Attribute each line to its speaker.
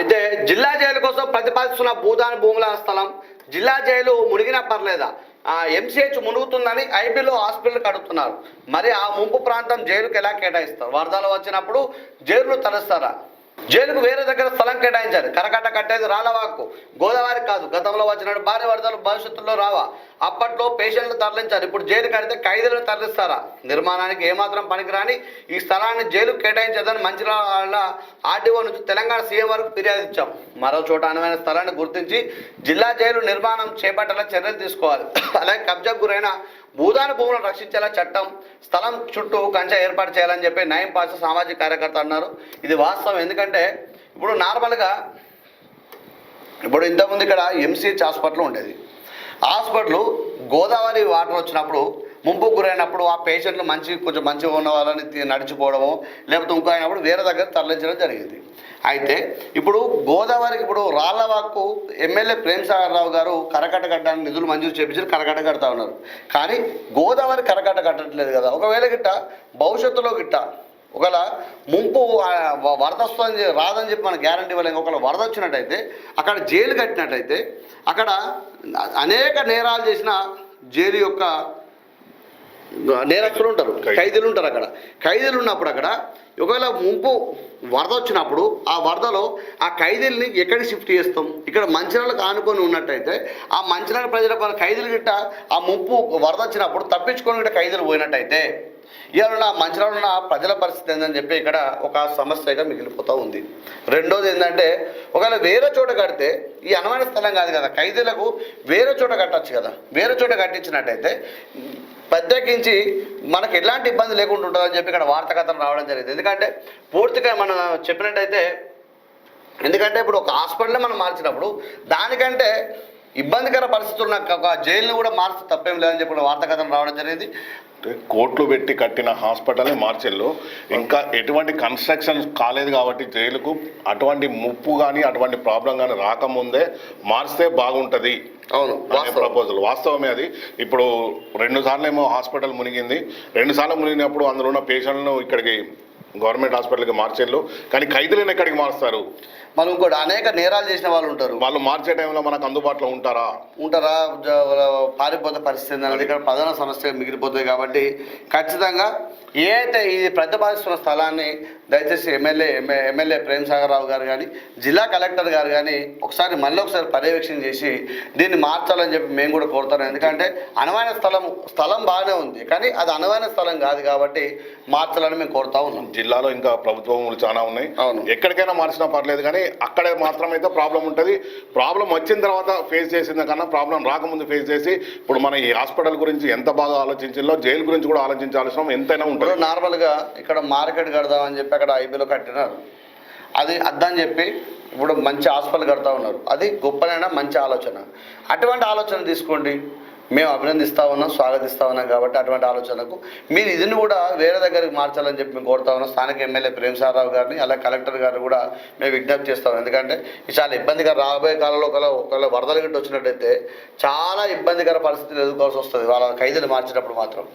Speaker 1: అయితే జిల్లా జైలు కోసం ప్రతిపాదిస్తున్న భూదాన భూముల స్థలం జిల్లా జైలు మునిగినా పర్లేదా? ఎంసీహెచ్ మునుగుతుందని ఐబీలో హాస్పిటల్ కడుతున్నారు. మరి ఆ ముంపు ప్రాంతం జైలుకు ఎలా కేటాయిస్తారు? వరదలు వచ్చినప్పుడు జైలు తలుస్తారా? జైలుకు వేరే దగ్గర స్థలం కేటాయించాలి. కరకట్ట కట్టేది రాళ్ళవాకు, గోదావరి కాదు. గతంలో వచ్చినట్టు భారీ వరదలు భవిష్యత్తులో రావా? అప్పట్లో పేషెంట్లు తరలించారు. ఇప్పుడు జైలు కడితే ఖైదీలను తరలిస్తారా? నిర్మాణానికి ఏమాత్రం పనికిరాని ఈ స్థలాన్ని జైలు కేటాయించదని మంచిర్యాల ఆర్డీఓ నుంచి తెలంగాణ సీఎం వరకు ఫిర్యాదు ఇచ్చాం. మరో చోట అనువైన స్థలాన్ని గుర్తించి జిల్లా జైలు నిర్మాణం చేపట్టేలా చర్యలు తీసుకోవాలి. అలాగే కబ్జాకు గురైన భూదాన భూములను రక్షించేలా చట్టం, స్థలం చుట్టూ కంచె ఏర్పాటు చేయాలని చెప్పి నయం పాస సామాజిక కార్యకర్త అన్నారు. ఇది వాస్తవం. ఎందుకంటే ఇప్పుడు నార్మల్గా ఇప్పుడు ఇంతకుముందు ఇక్కడ ఎంసీహెచ్ హాస్పిటల్ ఉండేది. హాస్పిటల్ గోదావరి వాటర్ వచ్చినప్పుడు ముంపుకు గురైనప్పుడు ఆ పేషెంట్లు కొంచెం మంచిగా ఉన్న వాళ్ళని నడిచిపోవడము, లేకపోతే ఇంకో అయినప్పుడు వేరే దగ్గర తరలించడం జరిగింది. అయితే ఇప్పుడు గోదావరికి ఇప్పుడు రాళ్లవాకు ఎమ్మెల్యే ప్రేమ్సాగర్ రావు గారు కరకట్ట కట్టడానికి నిధులు మంజూరు చేయించారు, కరకట్ట కడతా ఉన్నారు. కానీ గోదావరి కరకట్ట కట్టట్లేదు కదా. ఒకవేళ గిట్ట భవిష్యత్తులో గిట్ట ఒకవేళ ముంపు వరద వస్తుందని రాదని చెప్పి మన గ్యారంటీ ఇవ్వలేము. ఒకవేళ వరద వచ్చినట్టయితే అక్కడ జైలు కట్టినట్టయితే అక్కడ అనేక నేరాలు చేసిన జైలు యొక్క నేరస్తులు ఉంటారు, ఖైదీలు ఉంటారు. అక్కడ ఖైదీలు ఉన్నప్పుడు అక్కడ ఒకవేళ ముంపు వరద వచ్చినప్పుడు ఆ వరదలో ఆ ఖైదీల్ని ఎక్కడికి షిఫ్ట్ చేస్తాం? ఇక్కడ మంచిర్యాలకు ఆనుకొని ఉన్నట్టయితే ఆ మంచిర్యాల ప్రజల ఖైదీలు గిట్ట ఆ ముంపు వరద వచ్చినప్పుడు తప్పించుకొని గిట్ట ఖైదీలు పోయినట్టయితే ఇవాళ మంచిర్యాలలో ఉన్న ప్రజల పరిస్థితి ఏంటని చెప్పి ఇక్కడ ఒక సమస్యగా మిగిలిపోతూ ఉంది. రెండోది ఏంటంటే ఒకవేళ వేరే చోట కడితే ఈ అనువైన స్థలం కాదు కదా, ఖైదీలకు వేరే చోట కట్టచ్చు కదా. వేరే చోట కట్టించినట్టయితే ప్రత్యేకించి మనకు ఎలాంటి ఇబ్బంది లేకుండా ఉంటుందని చెప్పి ఇక్కడ వార్తా కథనం రావడం జరిగింది. ఎందుకంటే పూర్తిగా మనం చెప్పినట్టయితే ఎందుకంటే ఇప్పుడు ఒక హాస్పిటల్ని మనం మార్చినప్పుడు దానికంటే ఇబ్బందికర పరిస్థితులు ఉన్న ఒక జైలుని కూడా మార్చి తప్పేం లేదని చెప్పి వార్తా కథనం రావడం జరిగింది.
Speaker 2: కోట్లు పెట్టి కట్టిన హాస్పిటల్ని మార్చెల్లో ఇంకా ఎటువంటి కన్స్ట్రక్షన్ కాలేదు కాబట్టి జైలుకు అటువంటి ముప్పు కానీ అటువంటి ప్రాబ్లం కానీ రాకముందే మార్చితే బాగుంటుంది.
Speaker 1: అవును,
Speaker 2: ప్రపోజల్ వాస్తవమే అది. ఇప్పుడు 2 సార్లు ఏమో హాస్పిటల్ మునిగింది. 2 సార్లు మునిగినప్పుడు అందులో ఉన్న పేషెంట్లను ఇక్కడికి గవర్నమెంట్ హాస్పిటల్కి మార్చేళ్ళు, కానీ ఖైదీలను ఎక్కడికి మారుస్తారు?
Speaker 1: మనం కూడా అనేక నేరాలు చేసిన వాళ్ళు ఉంటారు.
Speaker 2: వాళ్ళు మార్చే టైంలో మనకు అందుబాటులో ఉంటారా?
Speaker 1: పారిపోతే పరిస్థితి అనేది ఇక్కడ ప్రధాన సమస్య మిగిలిపోతుంది. కాబట్టి ఖచ్చితంగా ఏ అయితే ఇది ప్రతిపాదిస్తున్న స్థలాన్ని దయచేసి ఎమ్మెల్యే ప్రేమ్సాగర్ రావు గారు కానీ జిల్లా కలెక్టర్ గారు కానీ మళ్ళీ ఒకసారి పర్యవేక్షణ చేసి దీన్ని మార్చాలని చెప్పి మేము కూడా కోరుతాం. ఎందుకంటే అనువైన స్థలం బాగానే ఉంది, కానీ అది అనువైన స్థలం కాదు కాబట్టి మార్చాలని మేము కోరుతా ఉన్నాం.
Speaker 2: జిల్లాలో ఇంకా ప్రభుత్వ భూములు చాలా ఉన్నాయి.
Speaker 1: అవును,
Speaker 2: ఎక్కడికైనా మార్చినా పర్లేదు, కానీ అక్కడే మాత్రమైతే ప్రాబ్లం ఉంటుంది. ప్రాబ్లం వచ్చిన తర్వాత ఫేస్ చేసిన కన్నా ప్రాబ్లం రాకముందు ఫేస్ చేసి ఇప్పుడు మన ఈ హాస్పిటల్ గురించి ఎంత బాగా ఆలోచించిందో జైలు గురించి కూడా ఆలోచించాల్సిన ఎంతైనా ఉంటుంది.
Speaker 1: నార్మల్గా ఇక్కడ మార్కెట్ కడదామని చెప్పి అక్కడ ఐబీలో కట్టినారు, అది అద్దని చెప్పి ఇప్పుడు మంచి హాస్పిటల్ కడతా ఉన్నారు. అది గొప్పనైనా మంచి ఆలోచన. అటువంటి ఆలోచన తీసుకోండి, మేము అభినందిస్తూ ఉన్నాం, స్వాగతిస్తూ ఉన్నాం. కాబట్టి అటువంటి ఆలోచనకు మీరు ఇదిని కూడా వేరే దగ్గరికి మార్చాలని చెప్పి మేము కోరుతా ఉన్నాం. స్థానిక ఎమ్మెల్యే ప్రేమ్సాగర్ రావు గారిని అలాగే కలెక్టర్ గారు కూడా మేము విజ్ఞప్తి చేస్తాం. ఎందుకంటే ఇది చాలా ఇబ్బందిగా రాబోయే కాలంలో ఒకవేళ వరదలు గిట్ట వచ్చినట్టయితే చాలా ఇబ్బందికర పరిస్థితులు ఎదుర్కోవాల్సి వస్తుంది వాళ్ళ ఖైదీలు మార్చేటప్పుడు మాత్రం.